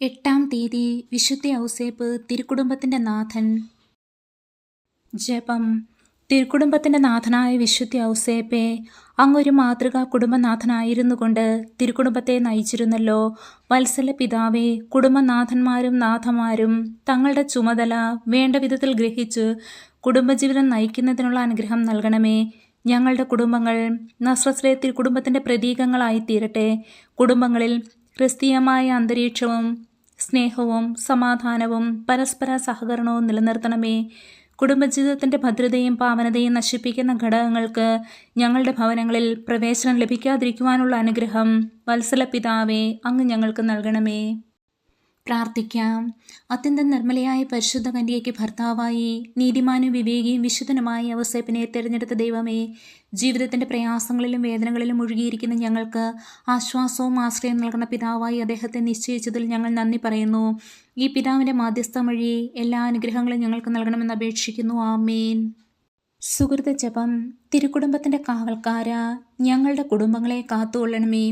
8-ാം തീയതി വിശുദ്ധ ഔസേപ്പ് തിരുക്കുടുംബത്തിൻ്റെ നാഥൻ. ജപം. തിരുക്കുടുംബത്തിൻ്റെ നാഥനായ വിശുദ്ധ ഔസേപ്പെ, അങ്ങൊരു മാതൃകാ കുടുംബനാഥനായിരുന്നു കൊണ്ട് തിരുക്കുടുംബത്തെ നയിച്ചിരുന്നല്ലോ. വത്സല പിതാവേ, കുടുംബനാഥന്മാരും നാഥമാരും തങ്ങളുടെ ചുമതല വേണ്ട വിധത്തിൽ ഗ്രഹിച്ച് കുടുംബജീവിതം നയിക്കുന്നതിനുള്ള അനുഗ്രഹം നൽകണമേ. ഞങ്ങളുടെ കുടുംബങ്ങൾ നസ്രത്തിലെ തിരുക്കുടുംബത്തിൻ്റെ പ്രതീകങ്ങളായിത്തീരട്ടെ. കുടുംബങ്ങളിൽ ക്രിസ്തീയമായ അന്തരീക്ഷവും സ്നേഹവും സമാധാനവും പരസ്പര സഹകരണവും നിലനിർത്തണമേ. കുടുംബജീവിതത്തിൻ്റെ ഭദ്രതയും പാവനതയും നശിപ്പിക്കുന്ന ഘടകങ്ങൾക്ക് ഞങ്ങളുടെ ഭവനങ്ങളിൽ പ്രവേശനം ലഭിക്കാതിരിക്കുവാനുള്ള അനുഗ്രഹം വത്സല പിതാവേ, അങ്ങ് ഞങ്ങൾക്ക് നൽകണമേ. പ്രാർത്ഥിക്കാം. അത്യന്തം നിർമ്മലയായ പരിശുദ്ധ കന്യകയ്ക്ക് ഭർത്താവായി നീതിമാനും വിവേകിയും വിശുദ്ധനുമായ ഔസേപ്പിനെ തിരഞ്ഞെടുത്ത ദൈവമേ, ജീവിതത്തിൻ്റെ പ്രയാസങ്ങളിലും വേദനകളിലും മുഴുകിയിരിക്കുന്ന ഞങ്ങൾക്ക് ആശ്വാസവും ആശ്രയം നൽകുന്ന പിതാവായി അദ്ദേഹത്തെ നിശ്ചയിച്ചതിൽ ഞങ്ങൾ നന്ദി പറയുന്നു. ഈ പിതാവിൻ്റെ മാധ്യസ്ഥം വഴി എല്ലാ അനുഗ്രഹങ്ങളും ഞങ്ങൾക്ക് നൽകണമെന്ന് അപേക്ഷിക്കുന്നു. ആമേൻ. സുഹൃത ജപം. തിരുക്കുടുംബത്തിൻ്റെ കാവൽക്കാര, ഞങ്ങളുടെ കുടുംബങ്ങളെ കാത്തുകൊള്ളണമേ.